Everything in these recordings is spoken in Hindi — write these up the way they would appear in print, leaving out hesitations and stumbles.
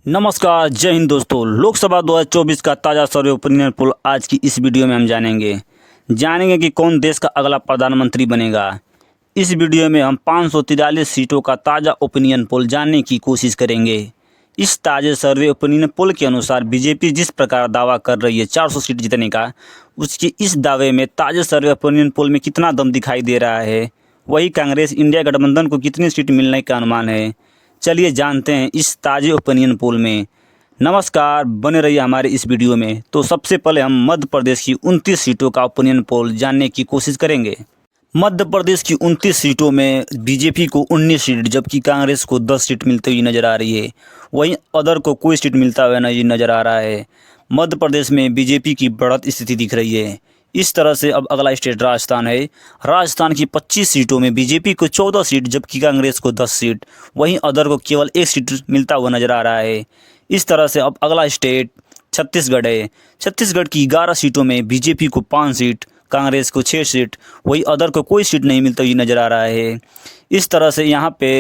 नमस्कार, जय हिंद दोस्तों। लोकसभा 2024 का ताज़ा सर्वे ओपिनियन पोल आज की इस वीडियो में हम जानेंगे कि कौन देश का अगला प्रधानमंत्री बनेगा। इस वीडियो में हम 543 सीटों का ताज़ा ओपिनियन पोल जानने की कोशिश करेंगे। इस ताज़े सर्वे ओपिनियन पोल के अनुसार बीजेपी जिस प्रकार दावा कर रही है 400 सीट जीतने का, उसके इस दावे में ताज़े सर्वे ओपिनियन पोल में कितना दम दिखाई दे रहा है, वही कांग्रेस इंडिया गठबंधन को कितनी सीट मिलने का अनुमान है। चलिए जानते हैं इस ताज़े ओपिनियन पोल में। नमस्कार, बने रहिए हमारे इस वीडियो में। तो सबसे पहले हम मध्य प्रदेश की 29 सीटों का ओपिनियन पोल जानने की कोशिश करेंगे। मध्य प्रदेश की 29 सीटों में बीजेपी को 19 सीट जबकि कांग्रेस को 10 सीट मिलती हुई नजर आ रही है। वहीं अदर को कोई सीट मिलता हुआ नहीं नजर आ रहा है। मध्य प्रदेश में बीजेपी की बढ़त स्थिति दिख रही है। इस तरह से अब अगला स्टेट राजस्थान है। राजस्थान की 25 सीटों में बीजेपी को 14 सीट जबकि कांग्रेस को 10 सीट, वहीं अदर को केवल 1 सीट मिलता हुआ नजर आ रहा है। इस तरह से अब अगला स्टेट छत्तीसगढ़ है। छत्तीसगढ़ की 11 सीटों में बीजेपी को 5 सीट, कांग्रेस को 6 सीट, वही अदर को कोई सीट नहीं मिलता हुई नजर आ रहा है। इस तरह से यहाँ पे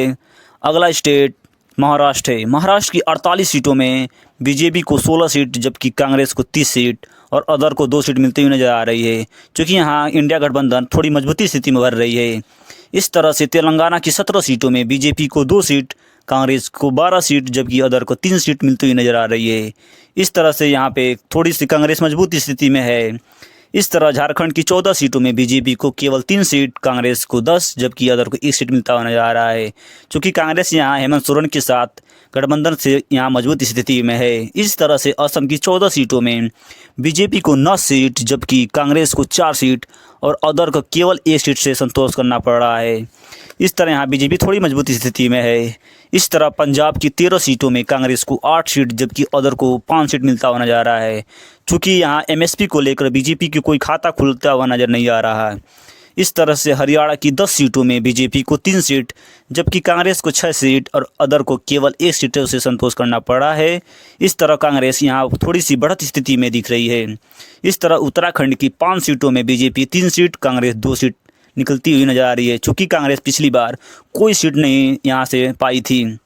अगला स्टेट महाराष्ट्र है। महाराष्ट्र की 48 सीटों में बीजेपी को 16 सीट जबकि कांग्रेस को 30 सीट और अदर को 2 सीट मिलती हुई नजर आ रही है, क्योंकि यहाँ इंडिया गठबंधन थोड़ी मजबूती स्थिति में भर रही है। इस तरह से तेलंगाना की 17 सीटों में बीजेपी को 2 सीट, कांग्रेस को 12 सीट जबकि अदर को 3 सीट मिलती हुई नजर आ रही है। इस तरह से यहाँ पे थोड़ी सी कांग्रेस मजबूत स्थिति में है। इस तरह झारखंड की 14 सीटों में बीजेपी को केवल 3 सीट, कांग्रेस को 10 जबकि अदर को 1 सीट मिलता हुआ नजर आ रहा है, क्योंकि कांग्रेस यहाँ हेमंत सोरेन के साथ गठबंधन से यहाँ मजबूत स्थिति में है। इस तरह से असम की 14 सीटों में बीजेपी को 9 सीट जबकि कांग्रेस को 4 सीट और अदर को केवल 1 सीट से संतोष करना पड़ रहा है। इस तरह यहाँ बीजेपी थोड़ी मजबूत स्थिति में है। इस तरह पंजाब की 13 सीटों में कांग्रेस को 8 सीट जबकि अदर को 5 सीट मिलता हुआ नजर आ रहा है, चूँकि यहाँ एमएसपी को लेकर बीजेपी की कोई खाता खुलता हुआ नजर नहीं आ रहा है। इस तरह से हरियाणा की 10 सीटों में बीजेपी को 3 सीट जबकि कांग्रेस को 6 सीट और अदर को केवल 1 सीटों से संतोष करना पड़ा है। इस तरह कांग्रेस यहाँ थोड़ी सी बढ़त स्थिति में दिख रही है। इस तरह उत्तराखंड की 5 सीटों में बीजेपी 3 सीट, कांग्रेस 2 सीट निकलती हुई नजर आ रही है, चूँकि कांग्रेस पिछली बार कोई सीट नहीं यहाँ से पाई थी।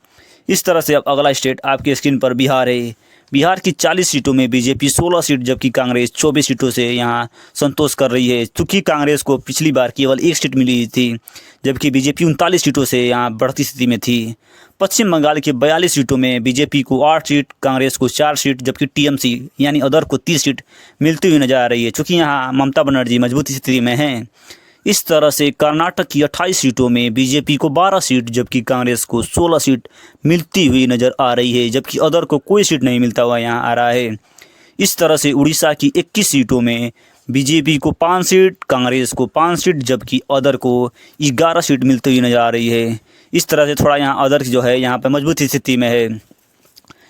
इस तरह से अब अगला स्टेट आपके स्क्रीन पर बिहार है। बिहार की 40 सीटों में बीजेपी 16 सीट जबकि कांग्रेस 24 सीटों से यहाँ संतोष कर रही है, क्योंकि कांग्रेस को पिछली बार केवल 1 सीट मिली थी जबकि बीजेपी 39 सीटों से यहाँ बढ़ती स्थिति में थी। पश्चिम बंगाल के 42 सीटों में बीजेपी को 8 सीट, कांग्रेस को 4 सीट जबकि टीएमसी यानी अदर को 30 सीट मिलती हुई नजर आ रही है, क्योंकि यहाँ ममता बनर्जी मजबूत स्थिति में हैं। इस तरह से कर्नाटक की 28 सीटों में बीजेपी को 12 सीट जबकि कांग्रेस को 16 सीट मिलती हुई नज़र आ रही है, जबकि अदर को कोई सीट नहीं मिलता हुआ यहाँ आ रहा है। इस तरह से उड़ीसा की 21 सीटों में बीजेपी को 5 सीट, कांग्रेस को 5 सीट जबकि अदर को 11 सीट मिलती हुई नज़र आ रही है। इस तरह से थोड़ा यहाँ अदर जो है यहाँ पर मजबूत स्थिति में है।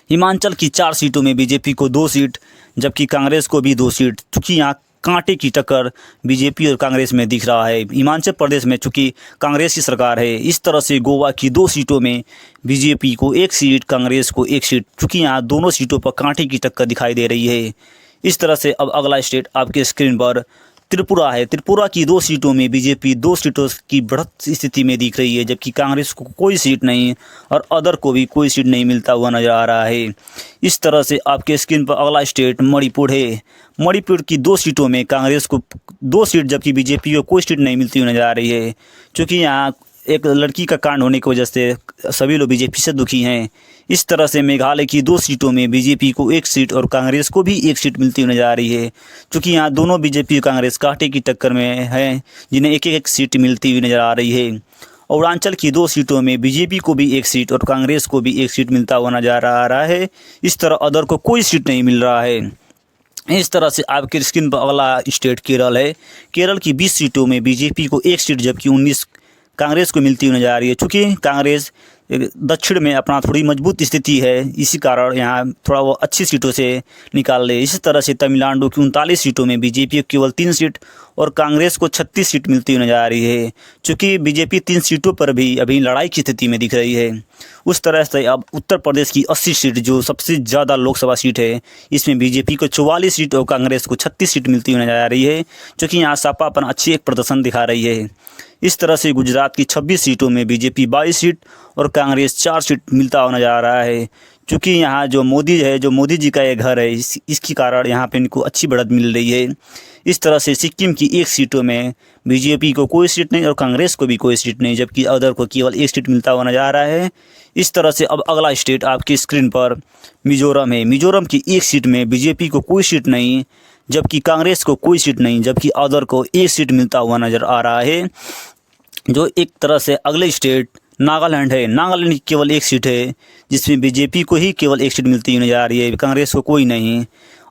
हिमाचल की 4 सीटों में बीजेपी को 2 सीट जबकि कांग्रेस को भी 2 सीट, चूँकि यहाँ कांटे की टक्कर बीजेपी और कांग्रेस में दिख रहा है। हिमाचल प्रदेश में चूँकि कांग्रेस की सरकार है। इस तरह से गोवा की 2 सीटों में बीजेपी को 1 सीट, कांग्रेस को 1 सीट, चूँकि यहाँ दोनों सीटों पर कांटे की टक्कर दिखाई दे रही है। इस तरह से अब अगला स्टेट आपके स्क्रीन पर त्रिपुरा है। त्रिपुरा की 2 सीटों में बीजेपी 2 सीटों की बढ़त स्थिति में दिख रही है, जबकि कांग्रेस को कोई सीट नहीं और अदर को भी कोई सीट नहीं मिलता हुआ नजर आ रहा है। इस तरह से आपके स्क्रीन पर अगला स्टेट मणिपुर है। मणिपुर की 2 सीटों में कांग्रेस को 2 सीट जबकि बीजेपी को कोई सीट नहीं मिलती हुई नजर आ रही है, क्योंकि यहाँ एक लड़की का कांड होने की वजह से सभी लोग बीजेपी से दुखी हैं। इस तरह से मेघालय की 2 सीटों में बीजेपी को 1 सीट और कांग्रेस को भी 1 सीट मिलती हुई नजर आ रही है, क्योंकि यहाँ दोनों बीजेपी और कांग्रेस कांटे की टक्कर में हैं, जिन्हें एक एक सीट मिलती हुई नजर आ रही है। अरुणाचल की 2 सीटों में बीजेपी को भी 1 सीट और कांग्रेस को भी 1 सीट मिलता हुआ नजर आ रहा है। इस तरह अदर को कोई सीट नहीं मिल रहा है। इस तरह से आपके स्क्रीन पर अगला स्टेट केरल है। केरल की 20 सीटों में बीजेपी को 1 सीट जबकि 19 कांग्रेस को मिलती हुई नजर आ रही है, चूँकि कांग्रेस दक्षिण में अपना थोड़ी मजबूत स्थिति है, इसी कारण यहाँ थोड़ा वो अच्छी सीटों से निकाल ले। इसी तरह से तमिलनाडु की 39 सीटों में बीजेपी को केवल 3 सीट और कांग्रेस को 36 सीट मिलती हुई नजर आ रही है, क्योंकि बीजेपी 3 सीटों पर भी अभी लड़ाई की स्थिति में दिख रही है। उस तरह से अब उत्तर प्रदेश की 80 सीट जो सबसे ज़्यादा लोकसभा सीट है, इसमें बीजेपी को 44 सीट और कांग्रेस को 36 सीट मिलती हुई नजर आ रही है, क्योंकि यहाँ सपा अपना अच्छी एक प्रदर्शन दिखा रही है। इस तरह से गुजरात की 26 सीटों में बीजेपी 22 सीट और कांग्रेस 4 सीट मिलता हुआ नजर आ रहा है, चूँकि यहाँ जो मोदी है, जो मोदी जी का ये घर है, इसके कारण यहाँ पे इनको अच्छी बढ़त मिल रही है। इस तरह से सिक्किम की 1 सीटों में बीजेपी को कोई सीट नहीं और कांग्रेस को भी कोई सीट नहीं, जबकि अदर को केवल 1 सीट मिलता हुआ नजर आ रहा है। इस तरह से अब अगला स्टेट आपकी स्क्रीन पर मिजोरम है। मिजोरम की 1 सीट में बीजेपी को कोई सीट नहीं, जबकि कांग्रेस को कोई सीट नहीं, जबकि अदर को 1 सीट मिलता हुआ नजर आ रहा है। जो एक तरह से अगले स्टेट नागालैंड है। नागालैंड की केवल 1 सीट है, जिसमें बीजेपी को ही केवल 1 सीट मिलती हुई नजर आ रही है, कांग्रेस को कोई नहीं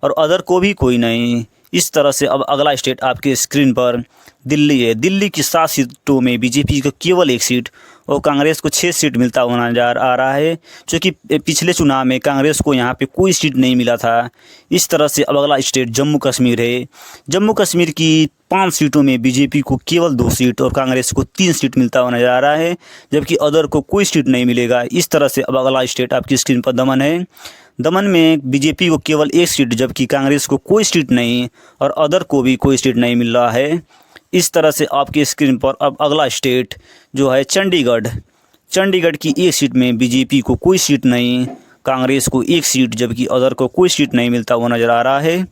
और अदर को भी कोई नहीं। इस तरह से अब अगला स्टेट आपके स्क्रीन पर दिल्ली है। दिल्ली की 7 सीटों में बीजेपी को केवल 1 सीट और कांग्रेस को 6 सीट मिलता हुआ नजर आ रहा है, क्योंकि पिछले चुनाव में कांग्रेस को यहाँ पे कोई सीट नहीं मिला था। इस तरह से अब अगला स्टेट जम्मू कश्मीर है। जम्मू कश्मीर की 5 सीटों में बीजेपी को केवल 2 सीट और कांग्रेस को 3 सीट मिलता हुआ नजर आ रहा है, जबकि अदर को कोई सीट नहीं मिलेगा। इस तरह से अब अगला स्टेट आपकी स्क्रीन पर दमन है। दमन में बीजेपी को केवल 1 सीट, जबकि कांग्रेस को कोई सीट नहीं और अदर को भी कोई सीट नहीं मिल रहा है। इस तरह से आपकी स्क्रीन पर अब अगला स्टेट जो है चंडीगढ़। चंडीगढ़ की 1 सीट में बीजेपी को कोई सीट नहीं, कांग्रेस को 1 सीट, जबकि अदर को कोई सीट नहीं मिलता हुआ नज़र आ रहा है।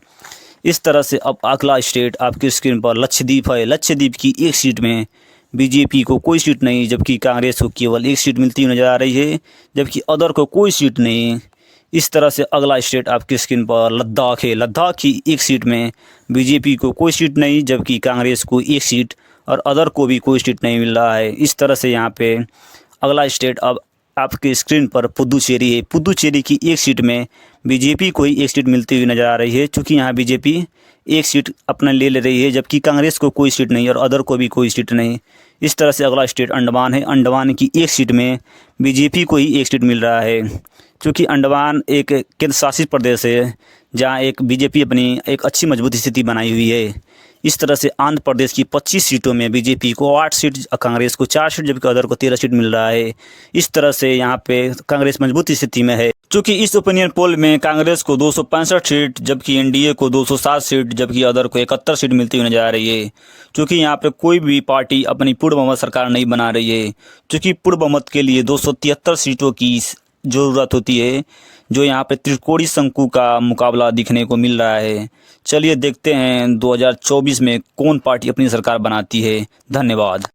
इस तरह से अब अगला स्टेट आपकी स्क्रीन पर लक्षद्वीप है। लक्षद्वीप की 1 सीट में बीजेपी को कोई सीट नहीं, जबकि कांग्रेस को केवल 1 सीट मिलती हुई नज़र आ रही है, जबकि अदर को कोई सीट नहीं। इस तरह से अगला स्टेट आपकी स्क्रीन पर लद्दाख है। लद्दाख की 1 सीट में बीजेपी को कोई सीट नहीं, जबकि कांग्रेस को 1 सीट और अदर को भी कोई सीट नहीं मिल रहा है। इस तरह से यहाँ पे अगला स्टेट अब आपके स्क्रीन पर पुदुचेरी है। पुदुचेरी की 1 सीट में बीजेपी को ही 1 सीट मिलती हुई नज़र आ रही है, क्योंकि यहाँ बीजेपी 1 सीट अपना ले रही है, जबकि कांग्रेस को कोई सीट नहीं और अदर को भी कोई सीट नहीं। इस तरह से अगला स्टेट अंडमान है। अंडमान की 1 सीट में बीजेपी को ही 1 सीट मिल रहा है, क्योंकि अंडमान एक केंद्र शासित प्रदेश है, जहाँ एक बीजेपी अपनी एक अच्छी मजबूत स्थिति बनाई हुई है। इस तरह से आंध्र प्रदेश की 25 सीटों में बीजेपी को 8 सीट, कांग्रेस को 4 सीट, जबकि अदर को 13 सीट मिल रहा है। इस तरह से यहाँ पे कांग्रेस मजबूत स्थिति में है, क्योंकि इस ओपिनियन पोल में कांग्रेस को 265 सीट, जबकि एनडीए को 207 सीट, जबकि अदर को 71 सीट मिलती हुई नजर आ रही है। क्योंकि यहाँ पे कोई भी पार्टी अपनी पूर्ण बहुमत सरकार नहीं बना रही है, क्योंकि पूर्ण बहुमत के लिए 273 सीटों की ज़रूरत होती है, जो यहाँ पे त्रिकोणीय शंकु का मुकाबला दिखने को मिल रहा है। चलिए देखते हैं 2024 में कौन पार्टी अपनी सरकार बनाती है। धन्यवाद।